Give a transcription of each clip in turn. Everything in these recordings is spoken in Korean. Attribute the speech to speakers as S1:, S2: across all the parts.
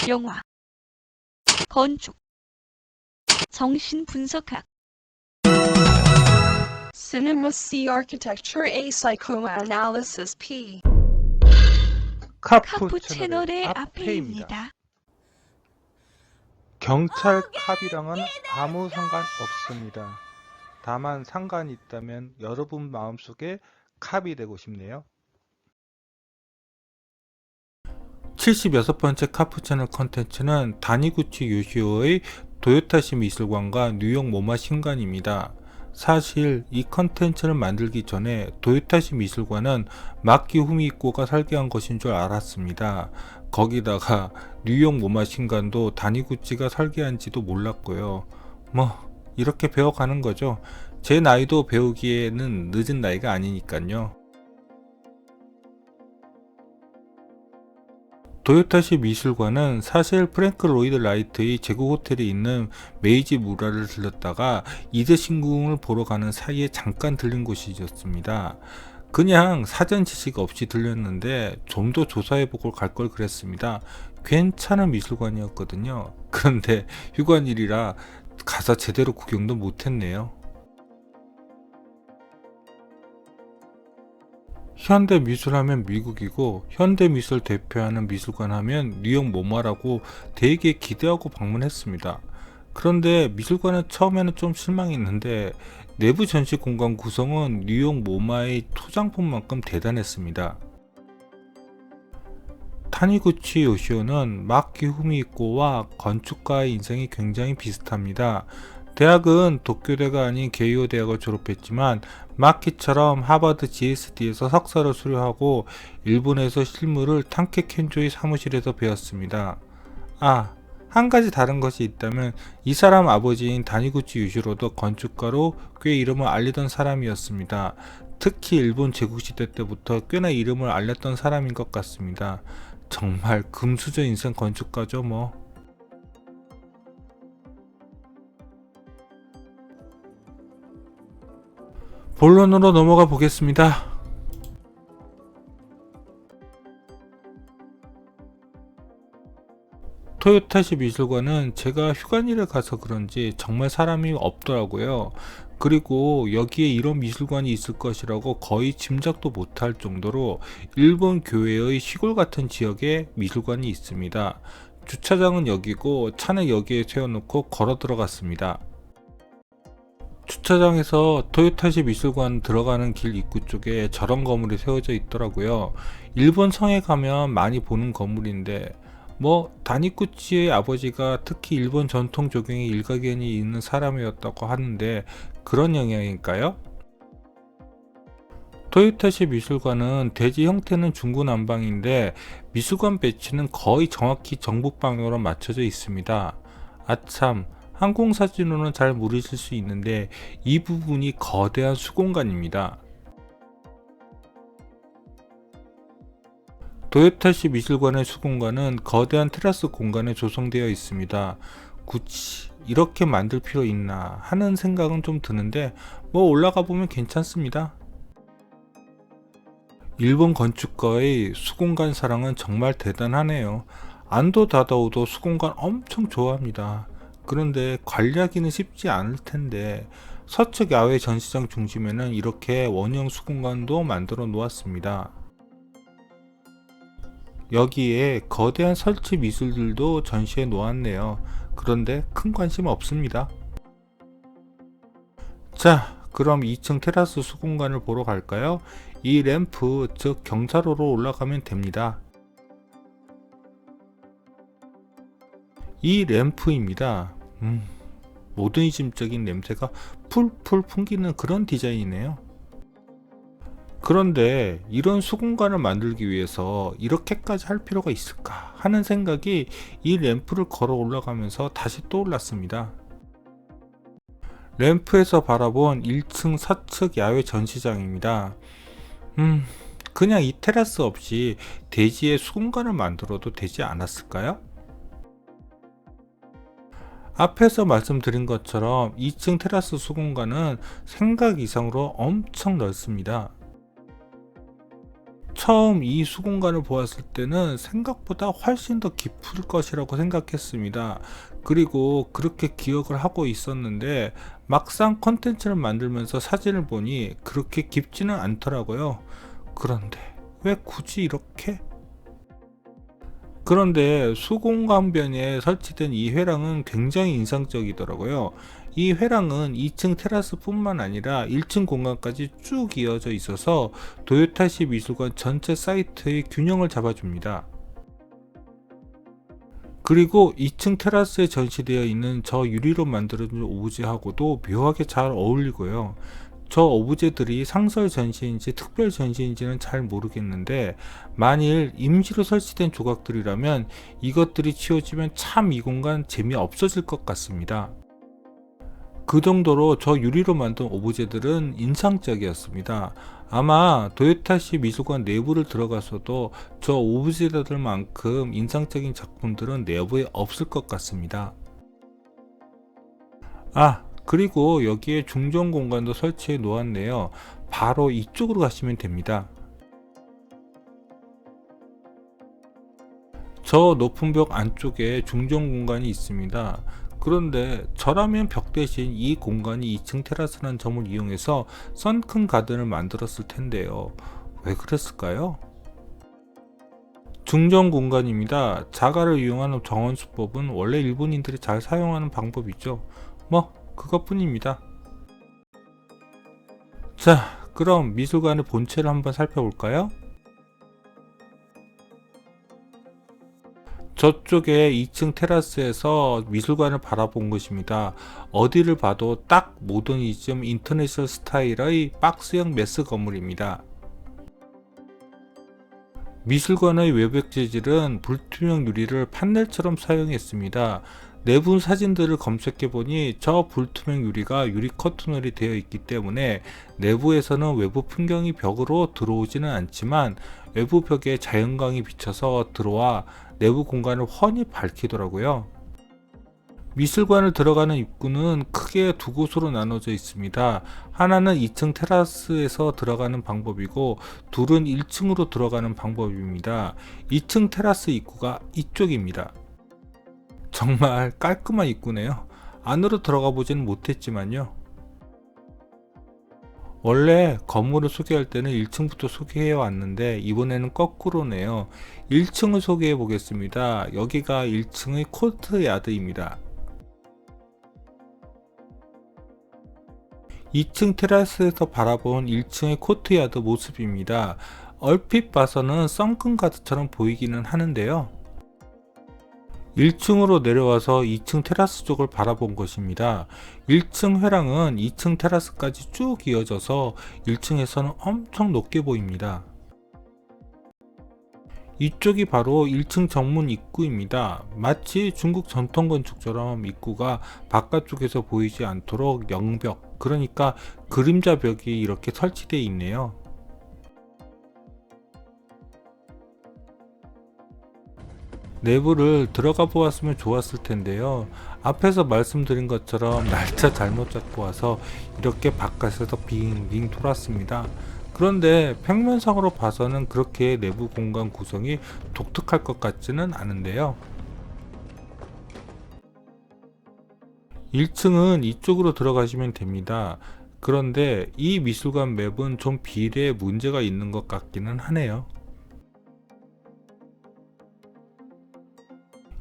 S1: 영화, 건축, 정신분석학.
S2: Cinema C Architecture A Psychoanalysis P.
S1: 카푸 채널의 앞에입니다.
S3: 경찰 캅이랑은 아무 상관 없습니다. 다만 상관이 있다면 여러분 마음속에 캅이 되고 싶네요. 76번째 카푸 채널 컨텐츠는 다니구치 요시오의 도요타시 미술관과 뉴욕 모마 신관입니다. 사실 이 컨텐츠를 만들기 전에 도요타시 미술관은 마키 후미히코가 설계한 것인 줄 알았습니다. 거기다가 뉴욕 모마 신관도 다니구치가 설계한지도 몰랐고요. 뭐 이렇게 배워가는 거죠. 제 나이도 배우기에는 늦은 나이가 아니니까요. 도요타시 미술관은 사실 프랭크 로이드 라이트의 제국 호텔에 있는 메이지 무라를 들렸다가 이드 신궁을 보러 가는 사이에 잠깐 들린 곳이었습니다. 그냥 사전 지식 없이 들렸는데 좀 더 조사해보고 갈 걸 그랬습니다. 괜찮은 미술관이었거든요. 그런데 휴관일이라 가서 제대로 구경도 못했네요. 현대미술 하면 미국이고 현대미술 대표하는 미술관 하면 뉴욕 모마라고 되게 기대하고 방문했습니다. 그런데 미술관은 처음에는 좀 실망했는데 내부 전시 공간 구성은 뉴욕 모마의 토장품만큼 대단했습니다. 타니구치 요시오는 마키 후미히코와 건축가의 인생이 굉장히 비슷합니다. 대학은 도쿄대가 아닌 게이오 대학을 졸업했지만 마키처럼 하버드 GSD에서 석사를 수료하고 일본에서 실무를 탄케 켄조의 사무실에서 배웠습니다. 한 가지 다른 것이 있다면 이 사람 아버지인 다니구치 요시로도 건축가로 꽤 이름을 알리던 사람이었습니다. 특히 일본 제국시대 때부터 꽤나 이름을 알렸던 사람인 것 같습니다. 정말 금수저 인생 건축가죠 뭐. 본론으로 넘어가 보겠습니다. 토요타시 미술관은 제가 휴관일에 가서 그런지 정말 사람이 없더라고요. 그리고 여기에 이런 미술관이 있을 것이라고 거의 짐작도 못할 정도로 일본 교외의 시골 같은 지역에 미술관이 있습니다. 주차장은 여기고 차는 여기에 세워놓고 걸어 들어갔습니다. 주차장에서 토요타시 미술관 들어가는 길 입구 쪽에 저런 건물이 세워져 있더라고요. 일본 성에 가면 많이 보는 건물인데 다니구치의 아버지가 특히 일본 전통 조경에 일가견이 있는 사람이었다고 하는데 그런 영향일까요? 토요타시 미술관은 대지 형태는 중구난방인데 미술관 배치는 거의 정확히 정북 방향으로 맞춰져 있습니다. 아참, 항공사진으로는 잘 모르실 수 있는데 이 부분이 거대한 수공간입니다. 도요타시 미술관의 수공간은 거대한 테라스 공간에 조성되어 있습니다. 굳이 이렇게 만들 필요 있나 하는 생각은 좀 드는데 올라가 보면 괜찮습니다. 일본 건축가의 수공간 사랑은 정말 대단하네요. 안도 다다오도 수공간 엄청 좋아합니다. 그런데 관리하기는 쉽지 않을 텐데 서측 야외 전시장 중심에는 이렇게 원형 수공간도 만들어 놓았습니다. 여기에 거대한 설치 미술들도 전시해 놓았네요. 그런데 큰 관심 없습니다. 자, 그럼 2층 테라스 수공간을 보러 갈까요? 이 램프, 즉 경사로로 올라가면 됩니다. 이 램프입니다. 모더니즘적인 냄새가 풀풀 풍기는 그런 디자인이네요. 그런데 이런 수공간을 만들기 위해서 이렇게까지 할 필요가 있을까 하는 생각이 이 램프를 걸어 올라가면서 다시 떠올랐습니다. 램프에서 바라본 1층 서측 야외 전시장입니다. 그냥 이 테라스 없이 대지에 수공간을 만들어도 되지 않았을까요? 앞에서 말씀드린 것처럼 2층 테라스 수공간은 생각 이상으로 엄청 넓습니다. 처음 이 수공간을 보았을 때는 생각보다 훨씬 더 깊을 것이라고 생각했습니다. 그리고 그렇게 기억을 하고 있었는데 막상 컨텐츠를 만들면서 사진을 보니 그렇게 깊지는 않더라고요. 그런데 왜 굳이 이렇게? 그런데 수공간변에 설치된 이 회랑은 굉장히 인상적이더라고요. 이 회랑은 2층 테라스 뿐만 아니라 1층 공간까지 쭉 이어져 있어서 도요타시 미술관 전체 사이트의 균형을 잡아줍니다. 그리고 2층 테라스에 전시되어 있는 저 유리로 만들어진 오브제하고도 묘하게 잘 어울리고요. 저 오브제들이 상설 전시인지 특별 전시인지는 잘 모르겠는데 만일 임시로 설치된 조각들이라면 이것들이 치워지면 참 이 공간 재미없어질 것 같습니다. 그 정도로 저 유리로 만든 오브제들은 인상적이었습니다. 아마 도요타시 미술관 내부를 들어가서도 저 오브제들만큼 인상적인 작품들은 내부에 없을 것 같습니다. 그리고 여기에 중전 공간도 설치해 놓았네요. 바로 이쪽으로 가시면 됩니다. 저 높은 벽 안쪽에 중전 공간이 있습니다. 그런데 저라면 벽 대신 이 공간이 2층 테라스라는 점을 이용해서 선큰 가든을 만들었을 텐데요. 왜 그랬을까요? 중전 공간입니다. 자가를 이용하는 정원수법은 원래 일본인들이 잘 사용하는 방법이죠. 그것뿐입니다. 자, 그럼 미술관의 본체를 한번 살펴볼까요? 저쪽에 2층 테라스에서 미술관을 바라본 것입니다. 어디를 봐도 딱 모더니즘 인터내셔널 스타일의 박스형 메스 건물입니다. 미술관의 외벽 재질은 불투명 유리를 판넬처럼 사용했습니다. 내부 사진들을 검색해보니 저 불투명 유리가 유리 커튼홀이 되어 있기 때문에 내부에서는 외부 풍경이 벽으로 들어오지는 않지만 외부 벽에 자연광이 비쳐서 들어와 내부 공간을 훤히 밝히더라고요. 미술관을 들어가는 입구는 크게 두 곳으로 나눠져 있습니다. 하나는 2층 테라스에서 들어가는 방법이고 둘은 1층으로 들어가는 방법입니다. 2층 테라스 입구가 이쪽입니다. 정말 깔끔한 입구네요. 안으로 들어가 보지는 못했지만요. 원래 건물을 소개할 때는 1층부터 소개해 왔는데 이번에는 거꾸로네요. 1층을 소개해 보겠습니다. 여기가 1층의 코트야드입니다. 2층 테라스에서 바라본 1층의 코트야드 모습입니다. 얼핏 봐서는 썬큰 가드처럼 보이기는 하는데요. 1층으로 내려와서 2층 테라스 쪽을 바라본 것입니다. 1층 회랑은 2층 테라스까지 쭉 이어져서 1층에서는 엄청 높게 보입니다. 이쪽이 바로 1층 정문 입구입니다. 마치 중국 전통 건축처럼 입구가 바깥쪽에서 보이지 않도록 영벽, 그러니까 그림자 벽이 이렇게 설치되어 있네요. 내부를 들어가 보았으면 좋았을 텐데요. 앞에서 말씀드린 것처럼 날짜 잘못 잡고 와서 이렇게 바깥에서 빙빙 돌았습니다. 그런데 평면상으로 봐서는 그렇게 내부 공간 구성이 독특할 것 같지는 않은데요. 1층은 이쪽으로 들어가시면 됩니다. 그런데 이 미술관 맵은 좀 비례에 문제가 있는 것 같기는 하네요.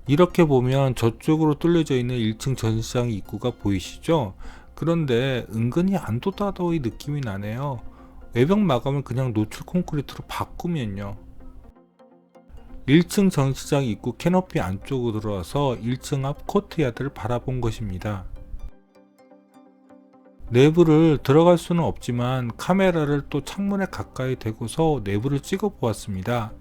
S3: 이렇게 보면 저쪽으로 뚫려져 있는 1층 전시장 입구가 보이시죠? 그런데 은근히 안도다도의 느낌이 나네요. 외벽 마감을 그냥 노출 콘크리트로 바꾸면요. 1층 전시장 입구 캐노피 안쪽으로 들어와서 1층 앞 코트야드를 바라본 것입니다. 내부를 들어갈 수는 없지만 카메라를 또 창문에 가까이 대고서 내부를 찍어 보았습니다.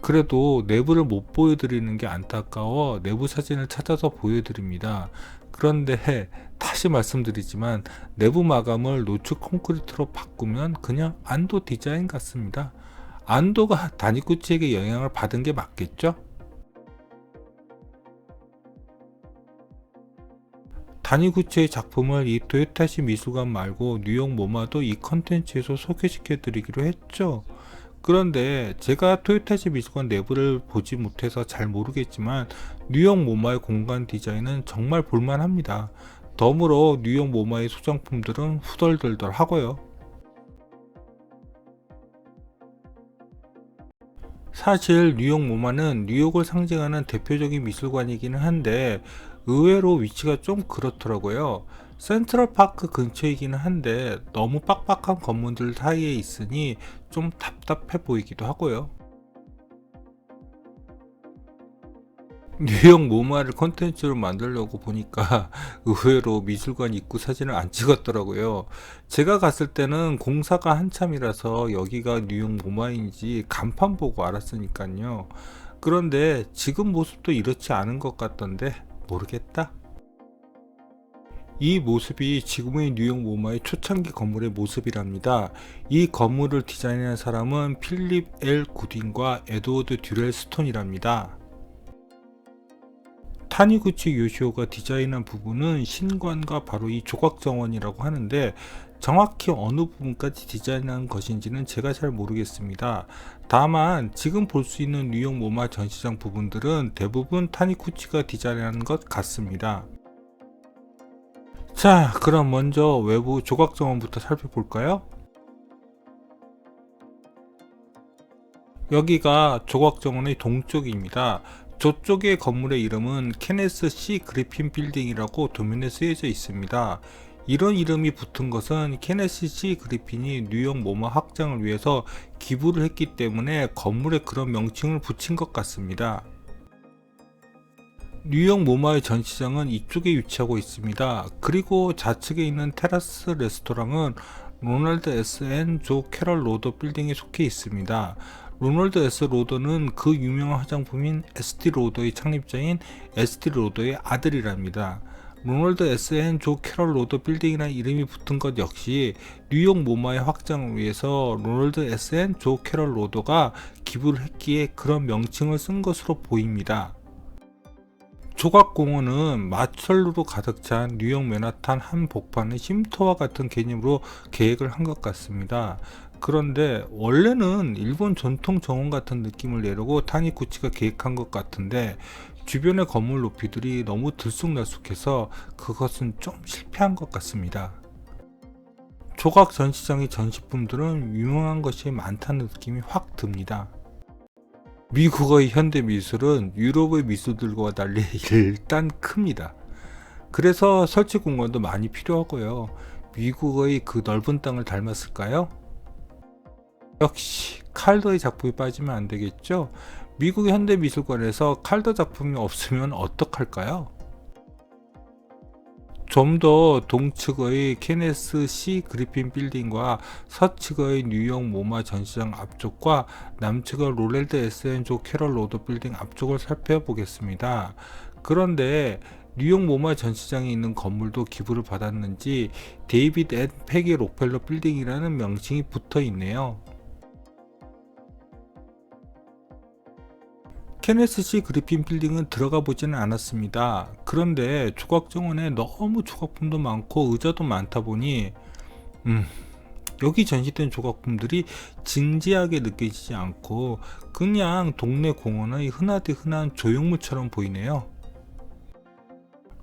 S3: 그래도 내부를 못 보여드리는 게 안타까워 내부 사진을 찾아서 보여드립니다. 그런데 다시 말씀드리지만 내부 마감을 노출 콘크리트로 바꾸면 그냥 안도 디자인 같습니다. 안도가 다니구치에게 영향을 받은 게 맞겠죠? 타니구치의 작품을 이 토요타시 미술관 말고 뉴욕 모마도 이 컨텐츠에서 소개시켜 드리기로 했죠. 그런데 제가 토요타시 미술관 내부를 보지 못해서 잘 모르겠지만 뉴욕 모마의 공간 디자인은 정말 볼만합니다. 덤으로 뉴욕 모마의 소장품들은 후덜덜덜 하고요. 사실 뉴욕 모마는 뉴욕을 상징하는 대표적인 미술관이기는 한데 의외로 위치가 좀 그렇더라고요. 센트럴파크 근처이기는 한데 너무 빡빡한 건물들 사이에 있으니 좀 답답해 보이기도 하고요. 뉴욕 모마를 콘텐츠로 만들려고 보니까 의외로 미술관 입구 사진을 안 찍었더라고요. 제가 갔을 때는 공사가 한참이라서 여기가 뉴욕 모마인지 간판 보고 알았으니까요. 그런데 지금 모습도 이렇지 않은 것 같던데 모르겠다. 이 모습이 지금의 뉴욕 모마의 초창기 건물의 모습이랍니다. 이 건물을 디자인한 사람은 필립 L 구딘과 에드워드 듀렐 스톤이랍니다. 타니구치 요시오가 디자인한 부분은 신관과 바로 이 조각정원이라고 하는데 정확히 어느 부분까지 디자인한 것인지는 제가 잘 모르겠습니다. 다만 지금 볼 수 있는 뉴욕 모마 전시장 부분들은 대부분 타니구치가 디자인한 것 같습니다. 자, 그럼 먼저 외부 조각정원부터 살펴볼까요? 여기가 조각정원의 동쪽입니다. 저쪽의 건물의 이름은 케네스 C 그리핀 빌딩이라고 도면에 쓰여져 있습니다. 이런 이름이 붙은 것은 케네스 C 그리핀이 뉴욕 모마 확장을 위해서 기부를 했기 때문에 건물에 그런 명칭을 붙인 것 같습니다. 뉴욕 모마의 전시장은 이쪽에 위치하고 있습니다. 그리고 좌측에 있는 테라스 레스토랑은 로널드 S 앤 조 캐럴 로더 빌딩에 속해 있습니다. 로널드 S 로더는 그 유명한 화장품인 에스티 로더의 창립자인 에스티 로더의 아들이랍니다. 로널드 S 앤 조 캐럴 로더 빌딩이라는 이름이 붙은 것 역시 뉴욕 모마의 확장을 위해서 로널드 S 앤 조 캐럴 로더가 기부를 했기에 그런 명칭을 쓴 것으로 보입니다. 조각공원은 마철로로 가득 찬 뉴욕 맨하탄 한복판의 쉼터와 같은 개념으로 계획을 한 것 같습니다. 그런데 원래는 일본 전통 정원 같은 느낌을 내려고 타니구치가 계획한 것 같은데 주변의 건물 높이들이 너무 들쑥날쑥해서 그것은 좀 실패한 것 같습니다. 조각 전시장의 전시품들은 유명한 것이 많다는 느낌이 확 듭니다. 미국의 현대 미술은 유럽의 미술들과 달리 일단 큽니다. 그래서 설치 공간도 많이 필요하고요. 미국의 그 넓은 땅을 닮았을까요? 역시 칼더의 작품이 빠지면 안 되겠죠? 미국 현대 미술관에서 칼더 작품이 없으면 어떡할까요? 좀 더 동측의 케네스 C 그리핀 빌딩과 서측의 뉴욕 모마 전시장 앞쪽과 남측의 로널드 S 앤 조 캐럴 로더 빌딩 앞쪽을 살펴보겠습니다. 그런데 뉴욕 모마 전시장에 있는 건물도 기부를 받았는지 데이비드 앤 패기 록펠러 빌딩이라는 명칭이 붙어 있네요. 케네스 C 그리핀 빌딩은 들어가 보지는 않았습니다. 그런데 조각정원에 너무 조각품도 많고 의자도 많다 보니 여기 전시된 조각품들이 진지하게 느껴지지 않고 그냥 동네 공원의 흔하디 흔한 조형물처럼 보이네요.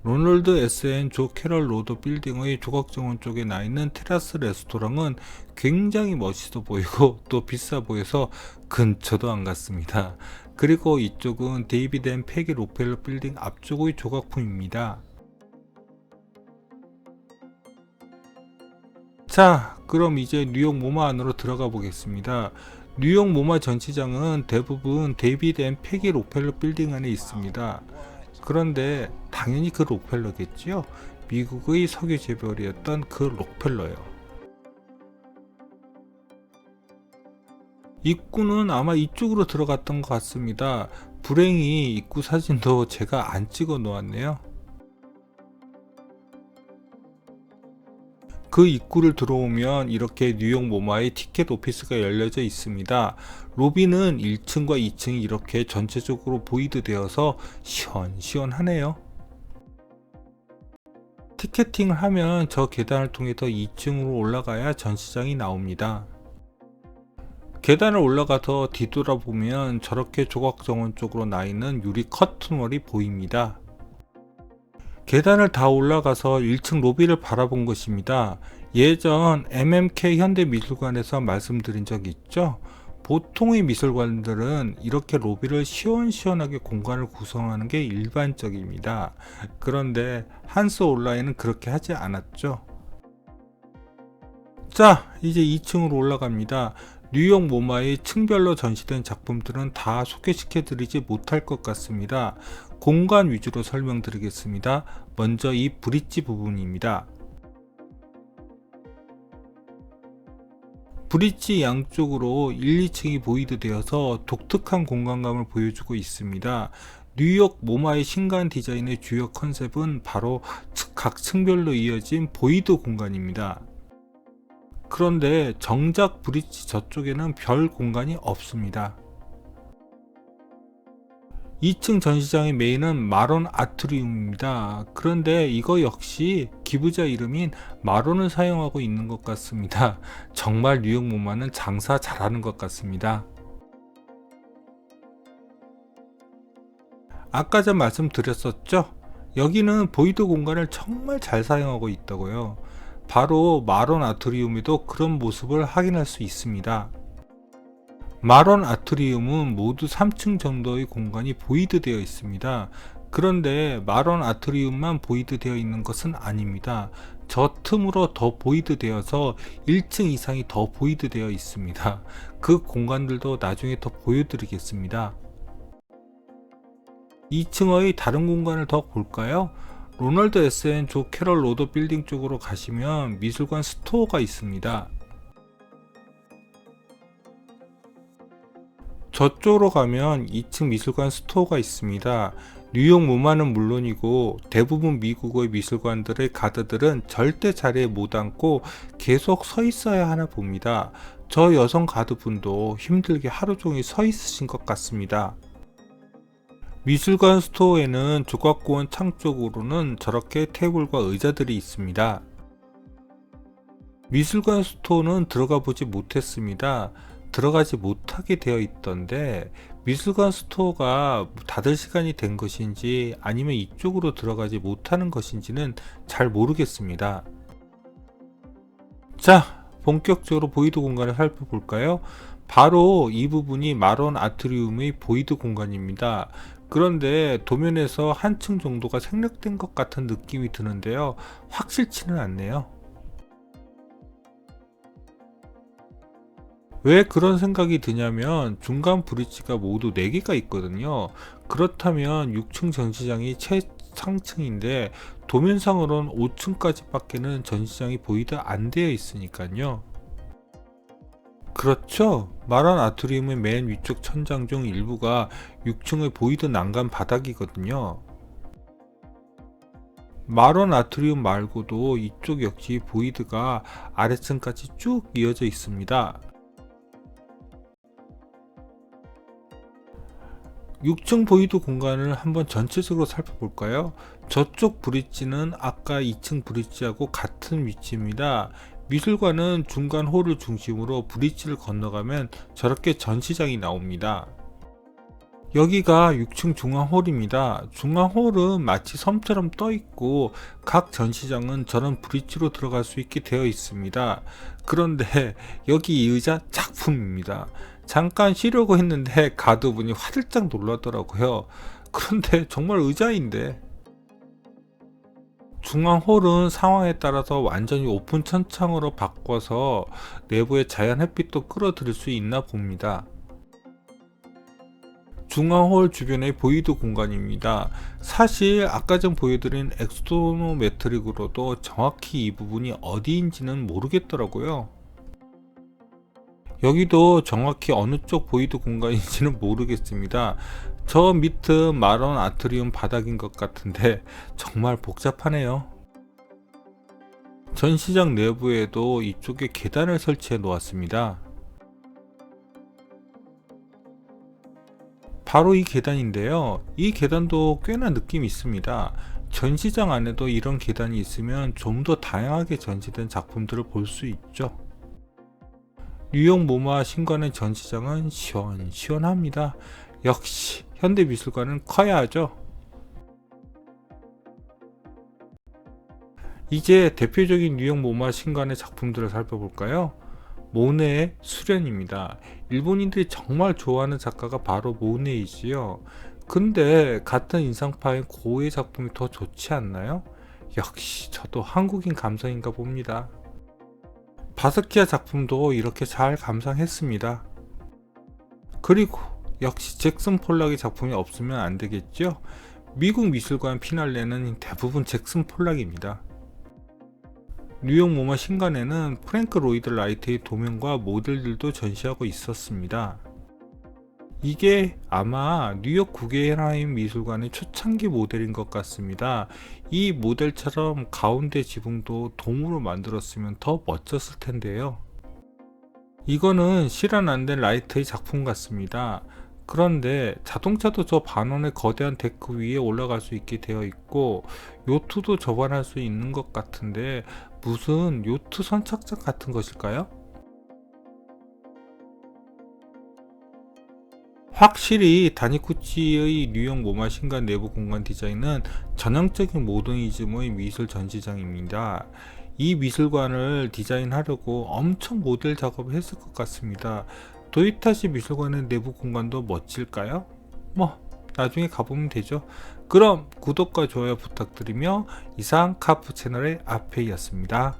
S3: 로널드 S 앤 조 캐럴 로더 빌딩의 조각정원 쪽에 나 있는 테라스 레스토랑은 굉장히 멋있어 보이고 또 비싸 보여서 근처도 안 갔습니다. 그리고 이쪽은 데이비드 앤 패기 록펠러 빌딩 앞쪽의 조각품입니다. 자, 그럼 이제 뉴욕 모마 안으로 들어가 보겠습니다. 뉴욕 모마 전시장은 대부분 데이비드 앤 패기 록펠러 빌딩 안에 있습니다. 그런데 당연히 그 록펠러겠지요. 미국의 석유 재벌이었던 그 록펠러요. 입구는 아마 이쪽으로 들어갔던 것 같습니다. 불행히 입구 사진도 제가 안 찍어 놓았네요. 그 입구를 들어오면 이렇게 뉴욕 모마의 티켓 오피스가 열려져 있습니다. 로비는 1층과 2층이 이렇게 전체적으로 보이드 되어서 시원시원하네요. 티켓팅을 하면 저 계단을 통해서 2층으로 올라가야 전시장이 나옵니다. 계단을 올라가서 뒤돌아보면 저렇게 조각정원 쪽으로 나 있는 유리 커튼월이 보입니다. 계단을 다 올라가서 1층 로비를 바라본 것입니다. 예전 MMK 현대미술관에서 말씀드린 적 있죠? 보통의 미술관들은 이렇게 로비를 시원시원하게 공간을 구성하는 게 일반적입니다. 그런데 한스 온라인은 그렇게 하지 않았죠. 자, 이제 2층으로 올라갑니다. 뉴욕 모마의 층별로 전시된 작품들은 다 소개시켜 드리지 못할 것 같습니다. 공간 위주로 설명드리겠습니다. 먼저 이 브릿지 부분입니다. 브릿지 양쪽으로 1, 2층이 보이드 되어서 독특한 공간감을 보여주고 있습니다. 뉴욕 모마의 신간 디자인의 주요 컨셉은 바로 각 층별로 이어진 보이드 공간입니다. 그런데 정작 브릿지 저쪽에는 별 공간이 없습니다. 2층 전시장의 메인은 마론 아트리움입니다. 그런데 이거 역시 기부자 이름인 마론을 사용하고 있는 것 같습니다. 정말 뉴욕 모마는 장사 잘하는 것 같습니다. 아까 전 말씀드렸었죠? 여기는 보이드 공간을 정말 잘 사용하고 있다고요. 바로 마론 아트리움에도 그런 모습을 확인할 수 있습니다. 마론 아트리움은 모두 3층 정도의 공간이 보이드 되어 있습니다. 그런데 마론 아트리움만 보이드 되어 있는 것은 아닙니다. 저 틈으로 더 보이드 되어서 1층 이상이 더 보이드 되어 있습니다. 그 공간들도 나중에 더 보여드리겠습니다. 2층의 다른 공간을 더 볼까요? 로널드 S.N. 조 캐럴 로더 빌딩 쪽으로 가시면 미술관 스토어가 있습니다. 저쪽으로 가면 2층 미술관 스토어가 있습니다. 뉴욕 모마는 물론이고 대부분 미국의 미술관들의 가드들은 절대 자리에 못 앉고 계속 서 있어야 하나 봅니다. 저 여성 가드분도 힘들게 하루 종일 서 있으신 것 같습니다. 미술관 스토어에는 조각공원 창 쪽으로는 저렇게 테이블과 의자들이 있습니다. 미술관 스토어는 들어가 보지 못했습니다. 들어가지 못하게 되어 있던데 미술관 스토어가 닫을 시간이 된 것인지 아니면 이쪽으로 들어가지 못하는 것인지는 잘 모르겠습니다. 자, 본격적으로 보이드 공간을 살펴볼까요? 바로 이 부분이 마론 아트리움의 보이드 공간입니다. 그런데 도면에서 한층 정도가 생략된 것 같은 느낌이 드는데요. 확실치는 않네요. 왜 그런 생각이 드냐면 중간 브릿지가 모두 4개가 있거든요. 그렇다면 6층 전시장이 최상층인데 도면상으로는 5층까지 밖에는 전시장이 보이드 안 되어 있으니까요. 그렇죠. 마론 아트리움의 맨 위쪽 천장 중 일부가 6층의 보이드 난간 바닥이거든요. 마론 아트리움 말고도 이쪽 역시 보이드가 아래층까지 쭉 이어져 있습니다. 6층 보이드 공간을 한번 전체적으로 살펴볼까요? 저쪽 브릿지는 아까 2층 브릿지하고 같은 위치입니다. 미술관은 중간 홀을 중심으로 브릿지를 건너가면 저렇게 전시장이 나옵니다. 여기가 6층 중앙홀입니다. 중앙홀은 마치 섬처럼 떠 있고 각 전시장은 저런 브릿지로 들어갈 수 있게 되어 있습니다. 그런데 여기 이 의자 작품입니다. 잠깐 쉬려고 했는데 가드분이 화들짝 놀라더라고요. 그런데 정말 의자인데. 중앙홀은 상황에 따라서 완전히 오픈 천창으로 바꿔서 내부에 자연 햇빛도 끌어들일 수 있나 봅니다. 중앙홀 주변의 보이드 공간입니다. 사실 아까 전 보여드린 엑스토노메트릭으로도 정확히 이 부분이 어디인지는 모르겠더라고요. 여기도 정확히 어느 쪽 보이드 공간인지는 모르겠습니다. 저 밑은 마론 아트리움 바닥인 것 같은데 정말 복잡하네요. 전시장 내부에도 이쪽에 계단을 설치해 놓았습니다. 바로 이 계단인데요. 이 계단도 꽤나 느낌이 있습니다. 전시장 안에도 이런 계단이 있으면 좀 더 다양하게 전시된 작품들을 볼 수 있죠. 뉴욕 모마 신관의 전시장은 시원시원합니다. 역시 현대미술관은 커야 하죠. 이제 대표적인 뉴욕 모마 신관의 작품들을 살펴볼까요? 모네의 수련입니다. 일본인들이 정말 좋아하는 작가가 바로 모네이지요. 근데 같은 인상파인 고의 작품이 더 좋지 않나요? 역시 저도 한국인 감성인가 봅니다. 바스키아 작품도 이렇게 잘 감상했습니다. 그리고 역시 잭슨 폴락의 작품이 없으면 안 되겠죠? 미국 미술관 피날레는 대부분 잭슨 폴락입니다. 뉴욕 모마 신관에는 프랭크 로이드 라이트의 도면과 모델들도 전시하고 있었습니다. 이게 아마 뉴욕 구겐하임 미술관의 초창기 모델인 것 같습니다. 이 모델처럼 가운데 지붕도 동으로 만들었으면 더 멋졌을 텐데요. 이거는 실현 안 된 라이트의 작품 같습니다. 그런데 자동차도 저 반원의 거대한 데크 위에 올라갈 수 있게 되어 있고 요트도 접안할 수 있는 것 같은데 무슨 요트 선착장 같은 것일까요? 확실히 다니쿠치의 뉴욕 모마 신관 내부 공간 디자인은 전형적인 모더니즘의 미술 전시장입니다. 이 미술관을 디자인하려고 엄청 모델 작업을 했을 것 같습니다. 도요타시 미술관의 내부 공간도 멋질까요? 나중에 가보면 되죠. 그럼 구독과 좋아요 부탁드리며 이상 카프 채널의 아페이였습니다.